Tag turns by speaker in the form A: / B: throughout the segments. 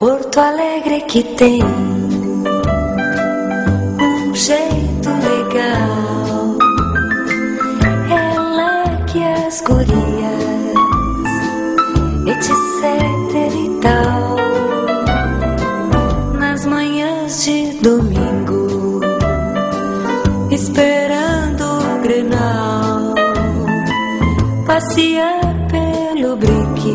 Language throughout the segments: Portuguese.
A: Porto Alegre que tem um jeito legal, é lá que as gurias, etc e tal, nas manhãs de domingo, esperando o Grenal, passear pelo brick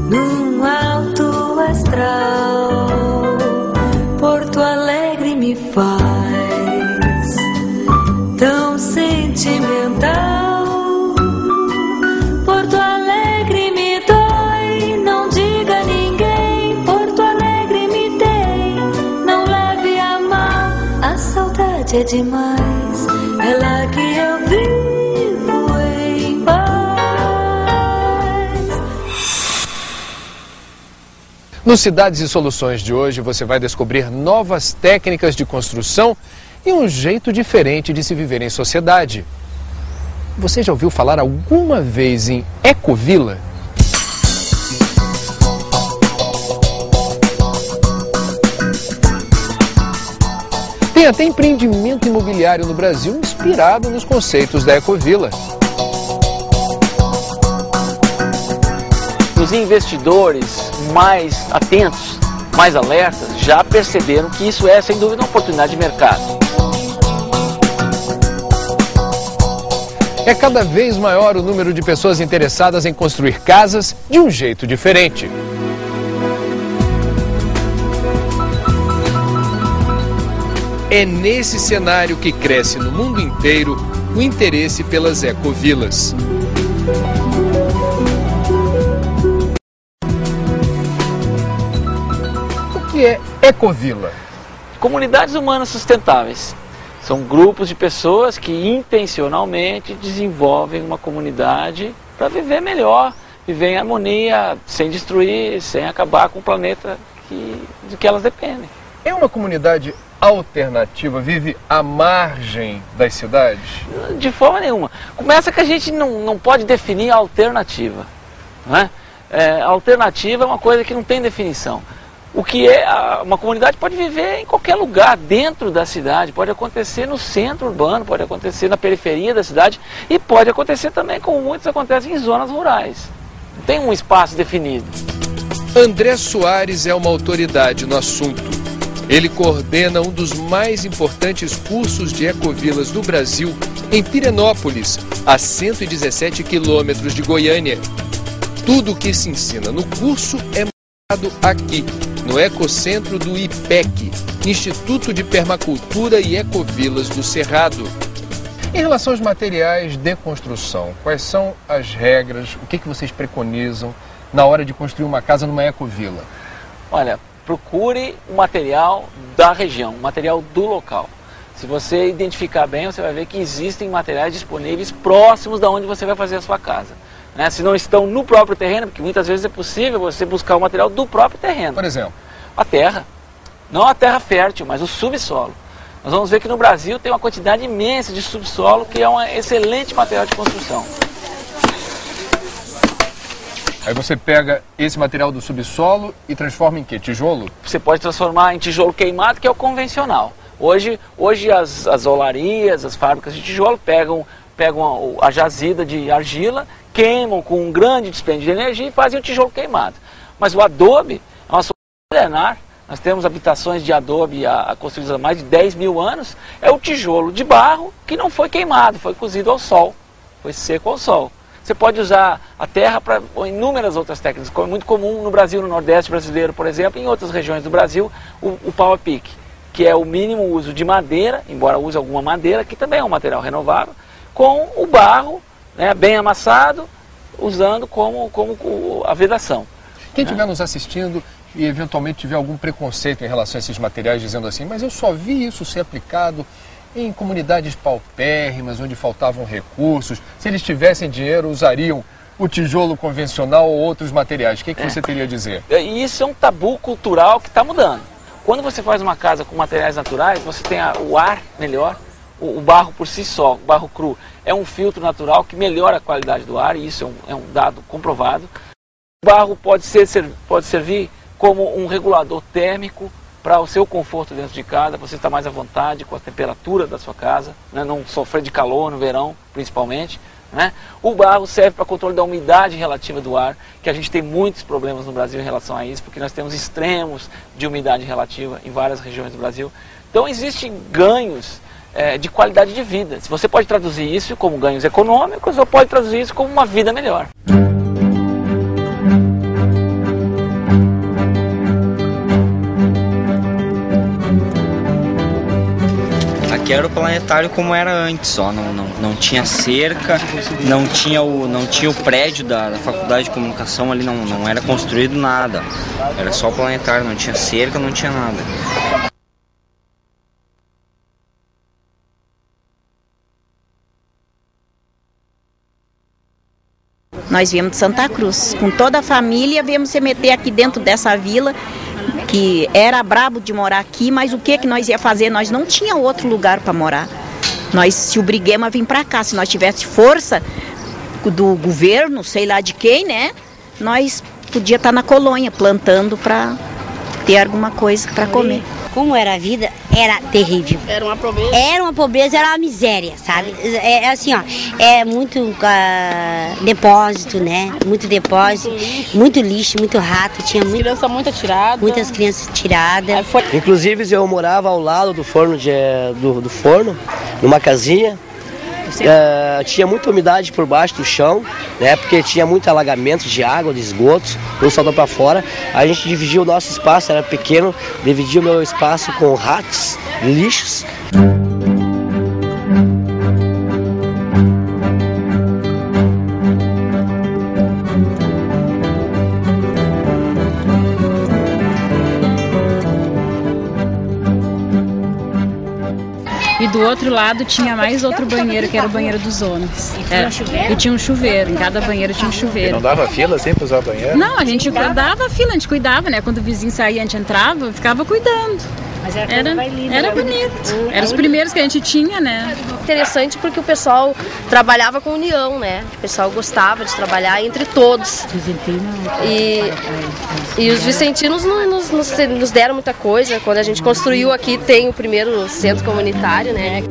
A: num alto astral. Porto Alegre me faz tão sentimental. Porto Alegre me dói, não diga a ninguém. Porto Alegre me tem, não leve a mal. A saudade é demais, é lá que eu vivo em paz.
B: No Cidades e Soluções de hoje você vai descobrir novas técnicas de construção e um jeito diferente de se viver em sociedade. Você já ouviu falar alguma vez em Ecovila? Tem até empreendimento imobiliário no Brasil inspirado nos conceitos da Ecovila.
C: Os investidores mais atentos, mais alertas, já perceberam que isso é, sem dúvida, uma oportunidade de mercado.
B: É cada vez maior o número de pessoas interessadas em construir casas de um jeito diferente. É nesse cenário que cresce no mundo inteiro o interesse pelas ecovilas. O que é ecovila?
C: Comunidades humanas sustentáveis. São grupos de pessoas que intencionalmente desenvolvem uma comunidade para viver melhor, viver em harmonia, sem destruir, sem acabar com o planeta de que elas dependem.
B: É uma comunidade alternativa, vive à margem das cidades?
C: De forma nenhuma. Começa que a gente não pode definir a alternativa. Não é? A alternativa é uma coisa que não tem definição. O que é uma comunidade pode viver em qualquer lugar dentro da cidade, pode acontecer no centro urbano, pode acontecer na periferia da cidade e pode acontecer também, como muitos acontecem, em zonas rurais. Não tem um espaço definido.
B: André Soares é uma autoridade no assunto. Ele coordena um dos mais importantes cursos de ecovilas do Brasil, em Pirenópolis, a 117 quilômetros de Goiânia. Tudo o que se ensina no curso é mostrado aqui, no Ecocentro do IPEC, Instituto de Permacultura e Ecovilas do Cerrado. Em relação aos materiais de construção, quais são as regras, o que vocês preconizam na hora de construir uma casa numa ecovila?
C: Olha, procure o material da região, o material do local. Se você identificar bem, você vai ver que existem materiais disponíveis próximos da onde você vai fazer a sua casa. Né? Se não estão no próprio terreno, porque muitas vezes é possível você buscar o material do próprio terreno.
B: Por exemplo?
C: A terra. Não a terra fértil, mas o subsolo. Nós vamos ver que no Brasil tem uma quantidade imensa de subsolo, que é um excelente material de construção.
B: Aí você pega esse material do subsolo e transforma em quê? Tijolo?
C: Você pode transformar em tijolo queimado, que é o convencional. Hoje as olarias, as fábricas de tijolo pegam a jazida de argila, queimam com um grande dispêndio de energia e fazem o tijolo queimado. Mas o adobe é uma solução milenar. Nós temos habitações de adobe construídas há mais de 10 mil anos. É o tijolo de barro que não foi queimado, foi cozido ao sol, foi seco ao sol. Você pode usar a terra para inúmeras outras técnicas, como é muito comum no Brasil, no Nordeste brasileiro, por exemplo, e em outras regiões do Brasil, o pau a pique, que é o mínimo uso de madeira, embora use alguma madeira, que também é um material renovável, com o barro, né, bem amassado, usando como a vedação.
B: Quem estiver nos assistindo e eventualmente tiver algum preconceito em relação a esses materiais, dizendo assim, mas eu só vi isso ser aplicado em comunidades paupérrimas, onde faltavam recursos, se eles tivessem dinheiro, usariam o tijolo convencional ou outros materiais. O que você teria a dizer?
C: Isso é um tabu cultural que está mudando. Quando você faz uma casa com materiais naturais, você tem o ar melhor, o barro por si só, o barro cru, é um filtro natural que melhora a qualidade do ar, e isso é um dado comprovado. O barro pode servir como um regulador térmico para o seu conforto dentro de casa, você está mais à vontade com a temperatura da sua casa, né? Não sofrer de calor no verão, principalmente. Né? O barro serve para controle da umidade relativa do ar, que a gente tem muitos problemas no Brasil em relação a isso, porque nós temos extremos de umidade relativa em várias regiões do Brasil. Então existem ganhos de qualidade de vida. Se você pode traduzir isso como ganhos econômicos ou pode traduzir isso como uma vida melhor.
D: Aqui era o planetário como era antes, ó. Não tinha cerca, não tinha o prédio da Faculdade de Comunicação ali, não era construído nada. Era só o planetário, não tinha cerca, não tinha nada.
E: Nós viemos de Santa Cruz, com toda a família, viemos se meter aqui dentro dessa vila, que era brabo de morar aqui, mas o que nós ia fazer? Nós não tinha outro lugar para morar. Nós se obriguemos a vir para cá. Se nós tivesse força do governo, sei lá de quem, né? Nós podia estar na colônia plantando para ter alguma coisa para comer.
F: Como era a vida, era terrível.
G: Era uma pobreza?
F: Era uma pobreza, era uma miséria, sabe? É assim, ó, é muito depósito, né? Muito depósito, muito lixo, muito rato. Tinha
G: Criança muito atirada.
F: Muitas crianças tiradas.
H: Inclusive eu morava ao lado do forno, do forno, numa casinha. Tinha muita umidade por baixo do chão, né, porque tinha muito alagamento de água, de esgotos, tudo saltou para fora. A gente dividia o nosso espaço, era pequeno, dividia o meu espaço com ratos, lixos.
I: E do outro lado tinha mais outro banheiro, que era o banheiro dos homens. E tinha um chuveiro, em cada banheiro tinha um chuveiro.
J: E não dava fila assim para usar o banheiro?
I: Não, a gente dava fila, a gente cuidava, né? Quando o vizinho saía, a gente entrava, ficava cuidando.
G: Mas
I: era bonito. Eram os primeiros que a gente tinha, né?
G: Interessante porque o pessoal trabalhava com união, né? O pessoal gostava de trabalhar entre todos. E os vicentinos nos deram muita coisa. Quando a gente construiu aqui, tem o primeiro centro comunitário, né?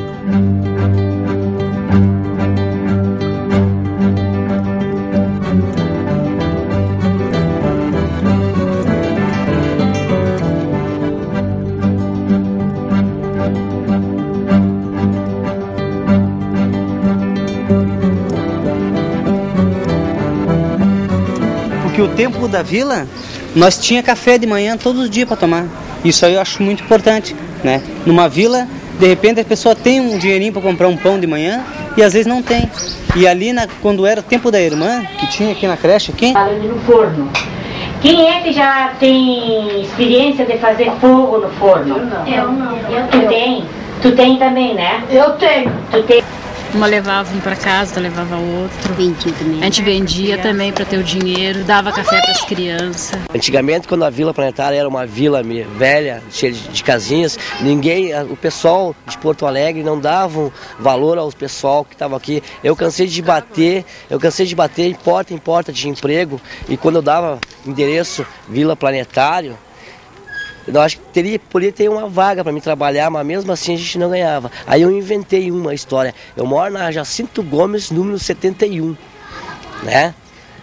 D: Porque o tempo da vila, nós tinha café de manhã todos os dias para tomar. Isso aí eu acho muito importante, né? Numa vila, de repente a pessoa tem um dinheirinho para comprar um pão de manhã e às vezes não tem. E ali, quando era o tempo da irmã, que tinha aqui na creche, quem?
K: No forno. Quem é que já tem experiência de fazer fogo no forno?
G: Eu não.
K: Tu tem? Tu tem também, né?
G: Eu tenho.
K: Tu tem?
I: Uma levava um para casa, outra levava outro.
F: Vendia também.
I: A gente vendia também para ter o dinheiro, dava café para as crianças.
H: Antigamente, quando a Vila Planetária era uma vila velha, cheia de casinhas, o pessoal de Porto Alegre não dava valor ao pessoal que estava aqui. Eu cansei de bater em porta de emprego, e quando eu dava endereço Vila Planetário, eu acho que poderia ter uma vaga para me trabalhar, mas mesmo assim a gente não ganhava. Aí eu inventei uma história. Eu moro na Jacinto Gomes, número 71, né?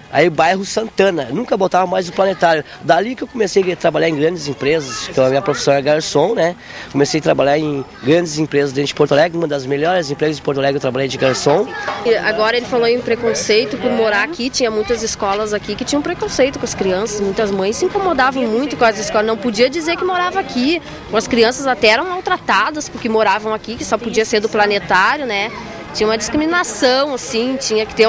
H: Aí bairro Santana, nunca botava mais o planetário. Dali que eu comecei a trabalhar em grandes empresas, então a minha profissão é garçom, né? Comecei a trabalhar em grandes empresas dentro de Porto Alegre, uma das melhores empresas de Porto Alegre eu trabalhei de garçom.
G: E agora ele falou em preconceito por morar aqui, tinha muitas escolas aqui que tinham preconceito com as crianças, muitas mães se incomodavam muito com as escolas, não podia dizer que morava aqui. As crianças até eram maltratadas porque moravam aqui, que só podia ser do planetário, né? Tinha uma discriminação, assim, tinha que ter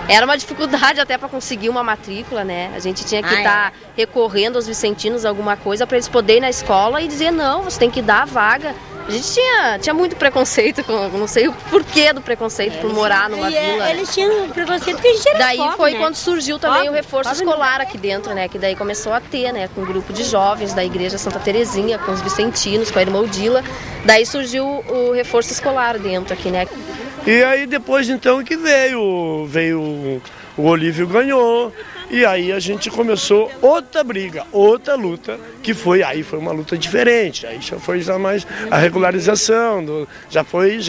G: era uma dificuldade até para conseguir uma matrícula, né? A gente tinha que estar recorrendo aos vicentinos alguma coisa para eles poderem ir na escola e dizer, não, você tem que dar a vaga. A gente tinha muito preconceito, não sei o porquê do preconceito por morar numa vila.
F: Eles tinham preconceito porque a gente era
G: daí
F: pobre,
G: foi
F: né?
G: Quando surgiu também o reforço escolar aqui dentro, né? Que daí começou a ter, né? Com um grupo de jovens da Igreja Santa Terezinha, com os vicentinos, com a irmã Odila. Daí surgiu o reforço escolar dentro aqui, né?
L: E aí depois então que veio o Olívio ganhou, E aí a gente começou outra briga, outra luta, que foi uma luta diferente. Aí já foi mais a regularização, já foi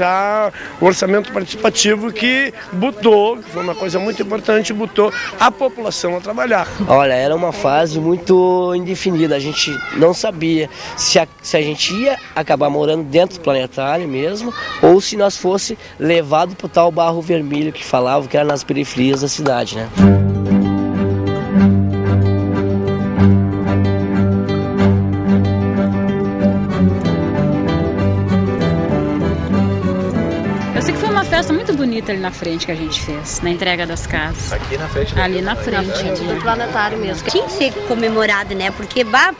L: o orçamento participativo que botou, que foi uma coisa muito importante, botou a população a trabalhar.
H: Olha, era uma fase muito indefinida, a gente não sabia se a gente ia acabar morando dentro do planetário mesmo, ou se nós fosse levado para o tal Barro Vermelho que falavam que era nas periferias da cidade, né?
I: Festa muito bonita ali na frente que a gente fez, na entrega das casas.
J: Aqui na frente?
I: Ali na frente.
G: Do planetário mesmo.
F: Tinha que ser comemorado, né? Porque para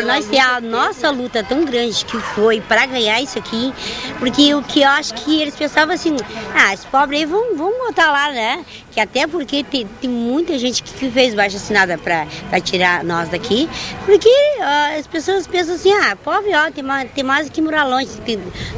F: nós ter a nossa luta tão grande que foi para ganhar isso aqui, porque o que eu acho que eles pensavam assim, os pobres aí vão botar lá, né? Que até porque tem muita gente que fez baixa assinada para tirar nós daqui, porque as pessoas pensam assim, pobre, tem mais que morar longe,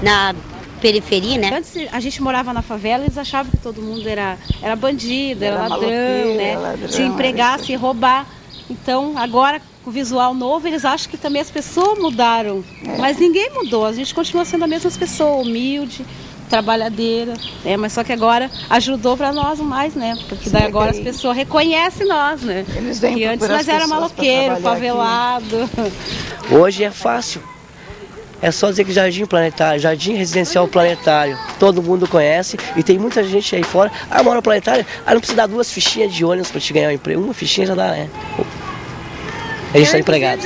F: na periferia, né?
M: Antes a gente morava na favela, eles achavam que todo mundo era bandido, era ladrão, né? Se empregar, se roubar. Então, agora, com o visual novo, eles acham que também as pessoas mudaram. Mas ninguém mudou, a gente continua sendo a mesma pessoa, humilde, trabalhadeira, mas só que agora ajudou para nós mais, né? Porque daí agora as pessoas reconhecem nós, né?
N: Eles vêm.
M: E antes nós era maloqueiro, favelado.
H: Hoje é fácil. É só dizer que Jardim Planetário, Jardim Residencial Planetário, todo mundo conhece e tem muita gente aí fora. Mora no Planetário, não precisa dar 2 fichinhas de ônibus para te ganhar um emprego, uma fichinha já dá, né? A gente está empregado.